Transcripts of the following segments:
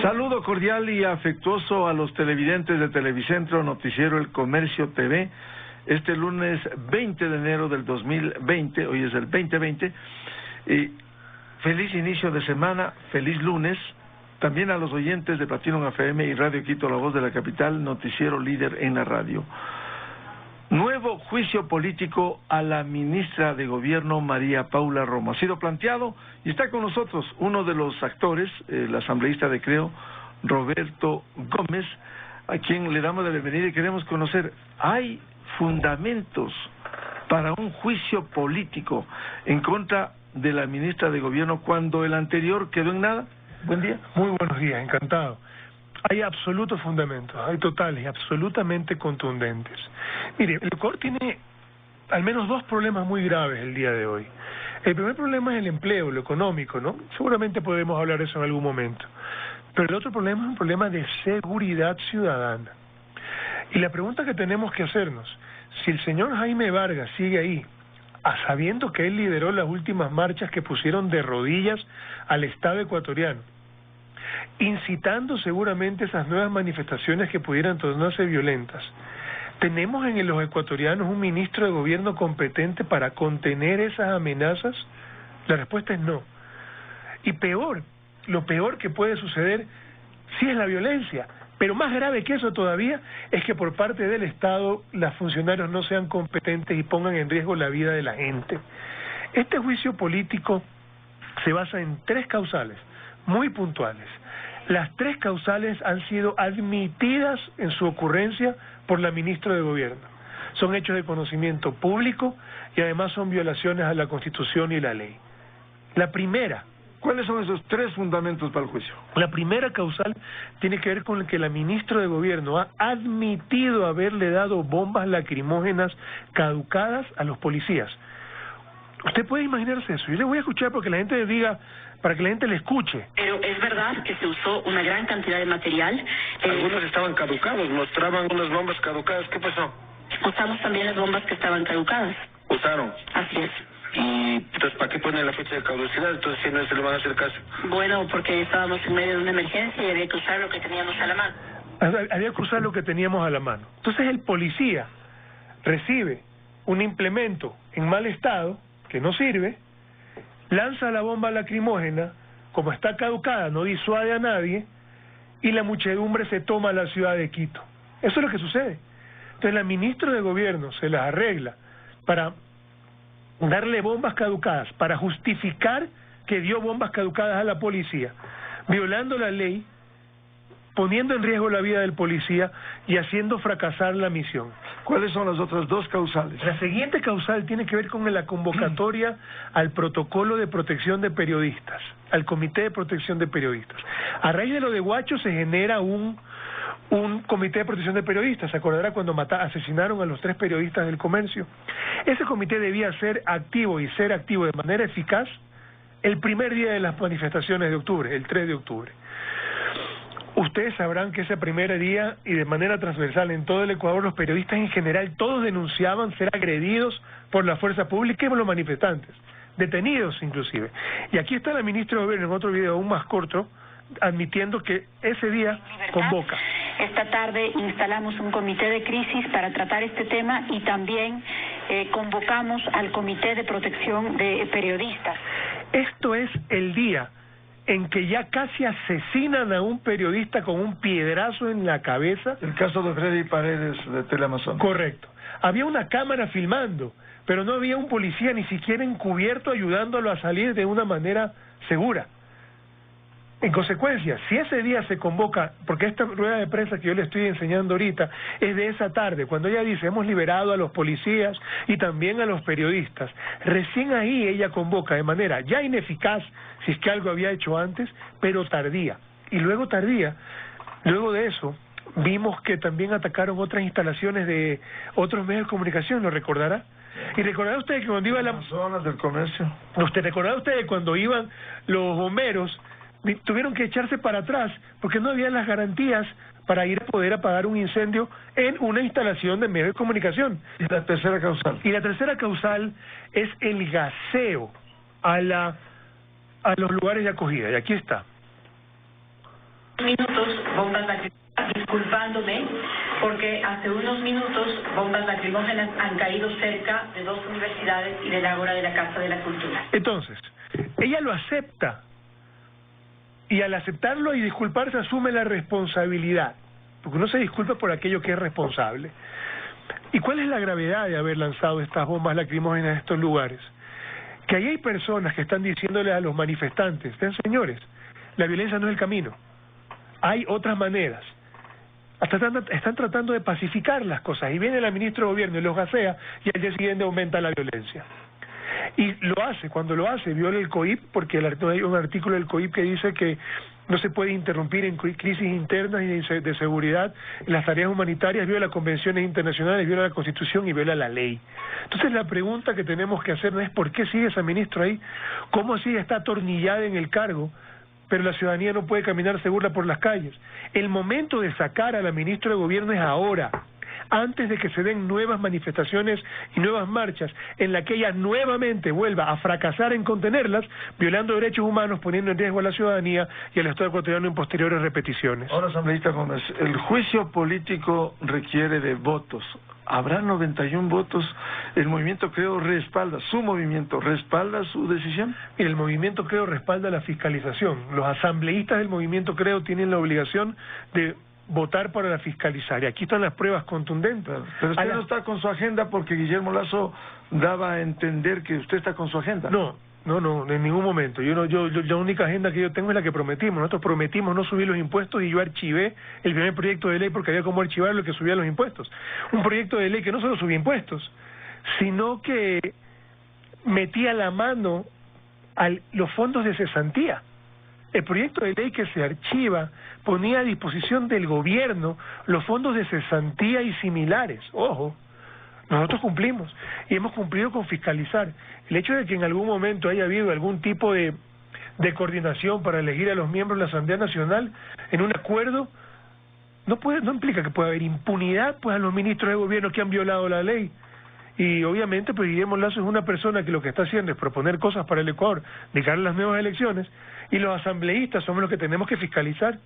Saludo cordial y afectuoso a los televidentes de Televicentro Noticiero El Comercio TV. Este lunes 20 de enero del 2020, hoy es el 2020, y feliz inicio de semana, feliz lunes. También a los oyentes de Platinum FM y Radio Quito, la voz de la capital, noticiero líder en la radio. Nuevo juicio político a la ministra de Gobierno, María Paula Romo. Ha sido planteado y está con nosotros uno de los actores, el asambleísta de Creo, Roberto Gómez, a quien le damos la bienvenida y queremos conocer, ¿hay fundamentos para un juicio político en contra de la ministra de Gobierno cuando el anterior quedó en nada? Buen día. Muy buenos días, encantado. Hay absolutos fundamentos, hay totales y absolutamente contundentes. Mire, el Ecuador tiene al menos dos problemas muy graves el día de hoy. El primer problema es el empleo, lo económico, ¿no? Seguramente podemos hablar de eso en algún momento. Pero el otro problema es un problema de seguridad ciudadana. Y la pregunta que tenemos que hacernos, si el señor Jaime Vargas sigue ahí, sabiendo que él lideró las últimas marchas que pusieron de rodillas al Estado ecuatoriano, incitando seguramente esas nuevas manifestaciones que pudieran tornarse violentas, ¿tenemos en los ecuatorianos un ministro de gobierno competente para contener esas amenazas? La respuesta es no. Y peor, lo peor que puede suceder sí es la violencia, pero más grave que eso todavía es que por parte del Estado los funcionarios no sean competentes y pongan en riesgo la vida de la gente. Este juicio político se basa en tres causales muy puntuales. Las tres causales han sido admitidas en su ocurrencia por la ministra de Gobierno. Son hechos de conocimiento público y además son violaciones a la Constitución y la ley. La primera. ¿Cuáles son esos tres fundamentos para el juicio? La primera causal tiene que ver con que la ministra de Gobierno ha admitido haberle dado bombas lacrimógenas caducadas a los policías. Usted puede imaginarse eso. Yo le voy a escuchar porque la gente diga, para que la gente le escuche. Pero es verdad que se usó una gran cantidad de material. Algunos estaban caducados, mostraban unas bombas caducadas. ¿Qué pasó? Usamos también las bombas que estaban caducadas. ¿Usaron? Así es. ¿Y entonces para qué ponen la fecha de caducidad? Entonces si no se le van a hacer caso. Bueno, porque estábamos en medio de una emergencia y había que usar lo que teníamos a la mano. Había que usar lo que teníamos a la mano. Entonces el policía recibe un implemento en mal estado, que no sirve, lanza la bomba lacrimógena, como está caducada, no disuade a nadie, y la muchedumbre se toma la ciudad de Quito. Eso es lo que sucede. Entonces la ministra de Gobierno se las arregla para darle bombas caducadas, para justificar que dio bombas caducadas a la policía, violando la ley, poniendo en riesgo la vida del policía y haciendo fracasar la misión. ¿Cuáles son las otras dos causales? La siguiente causal tiene que ver con la convocatoria al protocolo de protección de periodistas, al Comité de Protección de Periodistas. A raíz de lo de Huacho se genera un comité de protección de periodistas. ¿Se acordará cuando asesinaron a los 3 periodistas del Comercio? Ese comité debía ser activo y ser activo de manera eficaz el primer día de las manifestaciones de octubre, el 3 de octubre. Ustedes sabrán que ese primer día y de manera transversal en todo el Ecuador los periodistas en general todos denunciaban ser agredidos por la fuerza pública y por los manifestantes, detenidos inclusive. Y aquí está la ministra de Gobierno en otro video aún más corto admitiendo que ese día convoca. Esta tarde instalamos un comité de crisis para tratar este tema y también convocamos al Comité de Protección de Periodistas. Esto es el día en que ya casi asesinan a un periodista con un piedrazo en la cabeza. El caso de Freddy Paredes de Teleamazon. Correcto. Había una cámara filmando, pero no había un policía ni siquiera encubierto ayudándolo a salir de una manera segura. En consecuencia, si ese día se convoca, porque esta rueda de prensa que yo le estoy enseñando ahorita es de esa tarde, cuando ella dice hemos liberado a los policías y también a los periodistas, recién ahí ella convoca de manera ya ineficaz, si es que algo había hecho antes, pero tardía. Y luego luego de eso, vimos que también atacaron otras instalaciones de otros medios de comunicación, ¿lo recordará? Y recordará usted que cuando iba las zonas del comercio. ¿Recordará usted que cuando iban los bomberos tuvieron que echarse para atrás porque no había las garantías para ir a poder apagar un incendio en una instalación de medios de comunicación? ¿Y la tercera causal? Y la tercera causal es el gaseo a los lugares de acogida. Y aquí está. minutos bombas lacrimógenas, disculpándome porque hace unos minutos bombas lacrimógenas han caído cerca de 2 universidades y del ágora de la Casa de la Cultura. Entonces, ella lo acepta, y al aceptarlo y disculparse asume la responsabilidad, porque uno se disculpa por aquello que es responsable. ¿Y cuál es la gravedad de haber lanzado estas bombas lacrimógenas en estos lugares? Que ahí hay personas que están diciéndole a los manifestantes, señores, la violencia no es el camino, hay otras maneras. Están tratando de pacificar las cosas, y viene la ministra de Gobierno y los gasea, y al día siguiente aumenta la violencia. Y lo hace, cuando lo hace, viola el COIP, porque hay un artículo del COIP que dice que no se puede interrumpir en crisis internas y de seguridad en las tareas humanitarias, viola convenciones internacionales, viola la Constitución y viola la ley. Entonces la pregunta que tenemos que hacer no es ¿por qué sigue esa ministra ahí? ¿Cómo así está atornillada en el cargo, pero la ciudadanía no puede caminar segura por las calles? El momento de sacar a la ministra de Gobierno es ahora, antes de que se den nuevas manifestaciones y nuevas marchas en la que ella nuevamente vuelva a fracasar en contenerlas, violando derechos humanos, poniendo en riesgo a la ciudadanía y al Estado ecuatoriano en posteriores repeticiones. Ahora, asambleísta Gómez, el juicio político requiere de votos. ¿Habrá 91 votos? ¿El movimiento Creo respalda, su movimiento respalda su decisión? Mire, el movimiento Creo respalda la fiscalización. Los asambleístas del movimiento Creo tienen la obligación de votar para la fiscalizar, y aquí están las pruebas contundentes. Pero usted no está con su agenda, porque Guillermo Lasso daba a entender que usted está con su agenda. No, en ningún momento. La única agenda que yo tengo es la que prometimos. Nosotros prometimos no subir los impuestos, y yo archivé el primer proyecto de ley porque había como archivar lo que subía los impuestos. Un proyecto de ley que no solo subía impuestos, sino que metía la mano a los fondos de cesantía. El proyecto de ley que se archiva ponía a disposición del gobierno los fondos de cesantía y similares. Ojo, nosotros cumplimos, y hemos cumplido con fiscalizar. El hecho de que en algún momento haya habido algún tipo de coordinación para elegir a los miembros de la Asamblea Nacional en un acuerdo, no implica que pueda haber impunidad pues a los ministros de gobierno que han violado la ley. Y obviamente pues Guillermo Lasso es una persona que lo que está haciendo es proponer cosas para el Ecuador de cara a las nuevas elecciones, y los asambleístas somos los que tenemos que fiscalizar.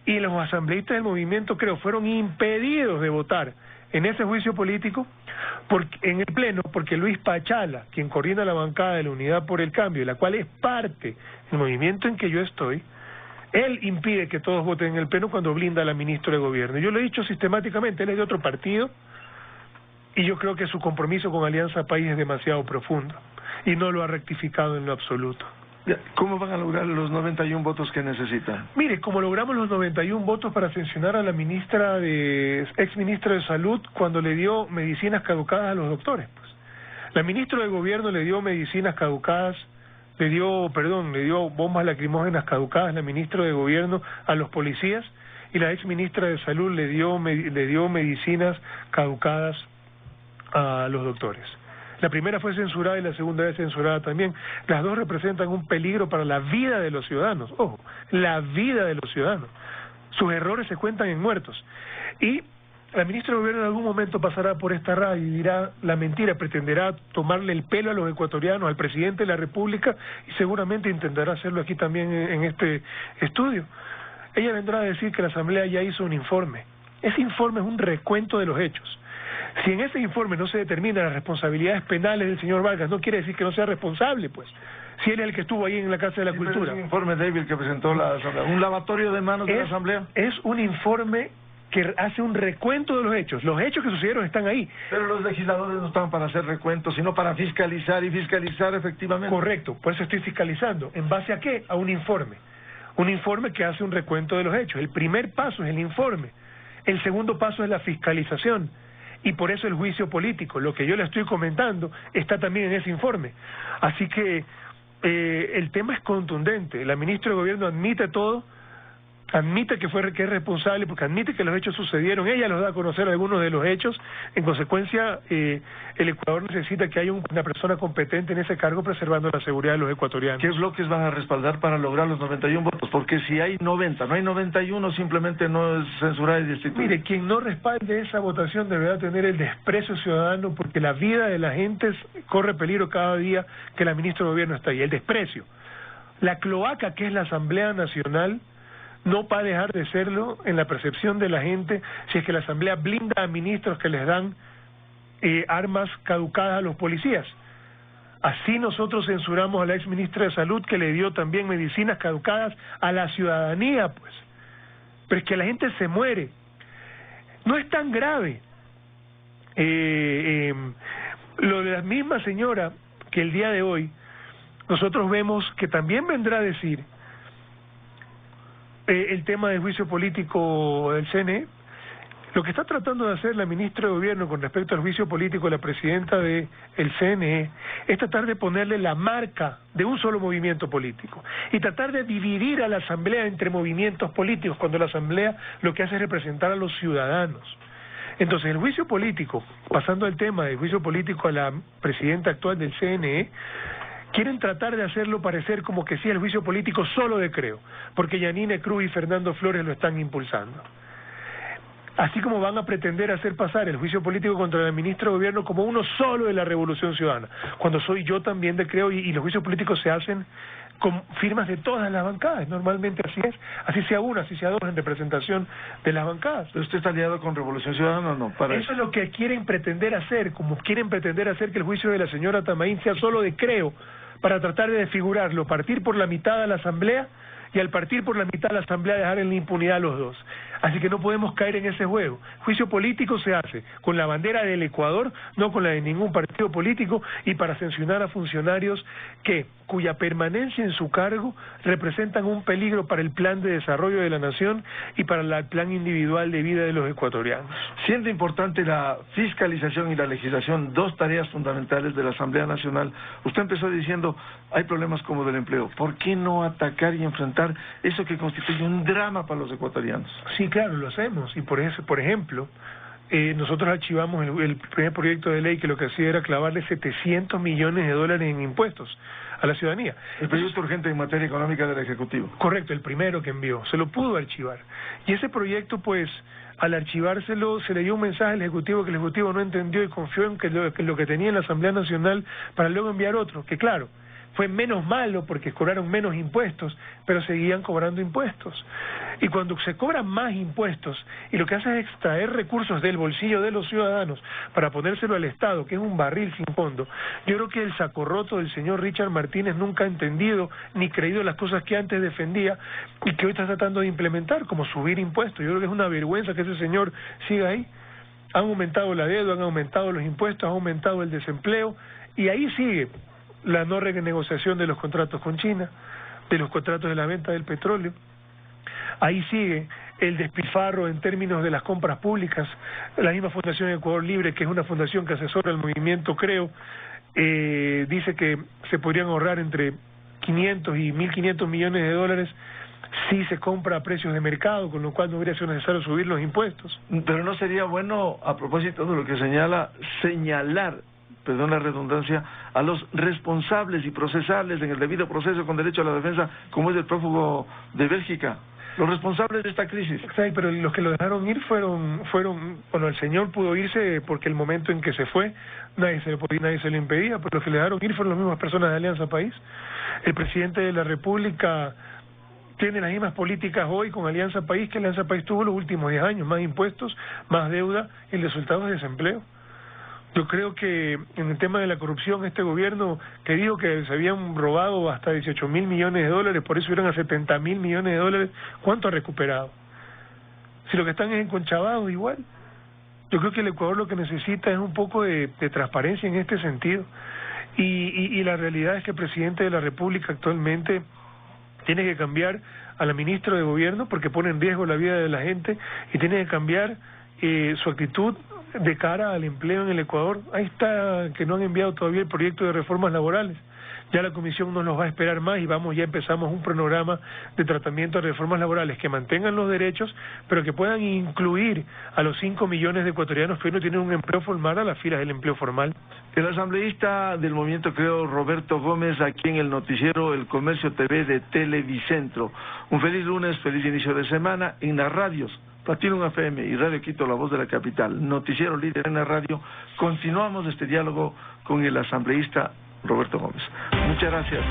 Y los asambleístas del movimiento Creo fueron impedidos de votar en ese juicio político en el Pleno, porque Luis Pachala, quien coordina la bancada de la Unidad por el Cambio, la cual es parte del movimiento en que yo estoy, él impide que todos voten en el Pleno cuando blinda a la ministra de Gobierno. Yo lo he dicho sistemáticamente, él es de otro partido, y yo creo que su compromiso con Alianza País es demasiado profundo, y no lo ha rectificado en lo absoluto. ¿Cómo van a lograr los 91 votos que necesitan? Mire, como logramos los 91 votos para sancionar a la ex ministra de Salud cuando le dio medicinas caducadas a los doctores, pues. La ministra de Gobierno le dio medicinas caducadas, le dio bombas lacrimógenas caducadas, la ministra de Gobierno, a los policías, y la ex ministra de Salud le dio medicinas caducadas a los doctores. La primera fue censurada y la segunda vez censurada también. Las dos representan un peligro para la vida de los ciudadanos. Ojo, la vida de los ciudadanos. Sus errores se cuentan en muertos. Y la ministra de Gobierno en algún momento pasará por esta radio y dirá la mentira, pretenderá tomarle el pelo a los ecuatorianos, al presidente de la República, y seguramente intentará hacerlo aquí también en este estudio. Ella vendrá a decir que la Asamblea ya hizo un informe. Ese informe es un recuento de los hechos. Si en ese informe no se determinan las responsabilidades penales del señor Vargas, no quiere decir que no sea responsable, pues. Si él es el que estuvo ahí en la Casa de la Cultura. Es un informe débil que presentó la Asamblea, un lavatorio de manos de la Asamblea. Es un informe que hace un recuento de los hechos. Los hechos que sucedieron están ahí. Pero los legisladores no están para hacer recuentos, sino para fiscalizar y fiscalizar efectivamente. Correcto, por eso estoy fiscalizando. ¿En base a qué? A un informe. Un informe que hace un recuento de los hechos. El primer paso es el informe. El segundo paso es la fiscalización. Y por eso el juicio político, lo que yo le estoy comentando, está también en ese informe. Así que el tema es contundente. La ministra de Gobierno admite todo, admite que es responsable, porque admite que los hechos sucedieron. Ella los da a conocer algunos de los hechos. En consecuencia, el Ecuador necesita que haya una persona competente en ese cargo preservando la seguridad de los ecuatorianos. ¿Qué bloques van a respaldar para lograr los 91 votos? Porque si hay 90, no hay 91, simplemente no es censurar y destituir. Mire, quien no respalde esa votación deberá tener el desprecio ciudadano, porque la vida de la gente corre peligro cada día que la ministra de Gobierno está ahí. El desprecio. La cloaca que es la Asamblea Nacional no va a dejar de serlo en la percepción de la gente si es que la Asamblea blinda a ministros que les dan armas caducadas a los policías. Así nosotros censuramos a la ex ministra de Salud que le dio también medicinas caducadas a la ciudadanía, pues. Pero es que la gente se muere. No es tan grave. Lo de la misma señora que el día de hoy nosotros vemos que también vendrá a decir el tema del juicio político del CNE. Lo que está tratando de hacer la ministra de Gobierno con respecto al juicio político de la presidenta del CNE es tratar de ponerle la marca de un solo movimiento político y tratar de dividir a la Asamblea entre movimientos políticos, cuando la Asamblea lo que hace es representar a los ciudadanos. Entonces el juicio político, pasando al tema del juicio político a la presidenta actual del CNE, quieren tratar de hacerlo parecer como que sí el juicio político solo de Creo, porque Yanine Cruz y Fernando Flores lo están impulsando. Así como van a pretender hacer pasar el juicio político contra el ministro de Gobierno como uno solo de la Revolución Ciudadana, cuando soy yo también de Creo y los juicios políticos se hacen con firmas de todas las bancadas, normalmente así es, así sea una, así sea dos en representación de las bancadas. ¿Pero usted está aliado con Revolución Ciudadana o no? Eso es lo que quieren pretender hacer, como quieren pretender hacer que el juicio de la señora Tamaín sea solo de Creo, para tratar de desfigurarlo, partir por la mitad a la Asamblea y al partir por la mitad a la Asamblea dejar en la impunidad a los dos. Así que no podemos caer en ese juego. Juicio político se hace con la bandera del Ecuador, no con la de ningún partido político, y para sancionar a funcionarios cuya permanencia en su cargo representan un peligro para el plan de desarrollo de la nación y para el plan individual de vida de los ecuatorianos. Siendo importante la fiscalización y la legislación, dos tareas fundamentales de la Asamblea Nacional, usted empezó diciendo, hay problemas como del empleo. ¿Por qué no atacar y enfrentar eso que constituye un drama para los ecuatorianos? Sí, claro, lo hacemos. Y por ejemplo, nosotros archivamos el primer proyecto de ley que lo que hacía era clavarle 700 millones de dólares en impuestos a la ciudadanía. El proyecto urgente en materia económica del Ejecutivo. Correcto, el primero que envió. Se lo pudo archivar. Y ese proyecto, pues, al archivárselo, se le dio un mensaje al Ejecutivo que el Ejecutivo no entendió y confió en que lo que tenía en la Asamblea Nacional para luego enviar otro, que claro, fue menos malo porque cobraron menos impuestos, pero seguían cobrando impuestos. Y cuando se cobran más impuestos y lo que hace es extraer recursos del bolsillo de los ciudadanos para ponérselo al Estado, que es un barril sin fondo, yo creo que el sacorroto del señor Richard Martínez nunca ha entendido ni creído las cosas que antes defendía y que hoy está tratando de implementar, como subir impuestos. Yo creo que es una vergüenza que ese señor siga ahí. Han aumentado la deuda, han aumentado los impuestos, han aumentado el desempleo y ahí sigue la no renegociación de los contratos con China, de los contratos de la venta del petróleo. Ahí sigue el despilfarro en términos de las compras públicas. La misma Fundación Ecuador Libre, que es una fundación que asesora el movimiento Creo, dice que se podrían ahorrar entre 500 y 1.500 millones de dólares si se compra a precios de mercado, con lo cual no habría sido necesario subir los impuestos. Pero no sería bueno, a propósito de lo que señalar, perdón la redundancia, a los responsables y procesables en el debido proceso con derecho a la defensa, como es el prófugo de Bélgica, los responsables de esta crisis. Sí, pero los que lo dejaron ir fueron, bueno, el señor pudo irse porque el momento en que se fue, nadie se lo impedía, pero los que le dejaron ir fueron las mismas personas de Alianza País. El presidente de la República tiene las mismas políticas hoy con Alianza País que Alianza País tuvo los últimos 10 años, más impuestos, más deuda, y el resultado es desempleo. Yo creo que en el tema de la corrupción, este gobierno que dijo que se habían robado hasta 18.000 millones de dólares, por eso eran a 70.000 millones de dólares, ¿cuánto ha recuperado? Si lo que están es enconchavados igual. Yo creo que el Ecuador lo que necesita es un poco de transparencia en este sentido. Y la realidad es que el presidente de la República actualmente tiene que cambiar a la ministra de Gobierno porque pone en riesgo la vida de la gente y tiene que cambiar su actitud de cara al empleo en el Ecuador. Ahí está, que no han enviado todavía el proyecto de reformas laborales. Ya la Comisión no nos va a esperar más y ya empezamos un cronograma de tratamiento de reformas laborales que mantengan los derechos, pero que puedan incluir a los 5 millones de ecuatorianos que hoy no tienen un empleo formal a las filas del empleo formal. El asambleísta del movimiento Creo, Roberto Gómez, aquí en el noticiero El Comercio TV de Televicentro. Un feliz lunes, feliz inicio de semana en las radios Platinum FM y Radio Quito, la voz de la capital, noticiero líder en la radio. Continuamos este diálogo con el asambleísta Roberto Gómez. Muchas gracias.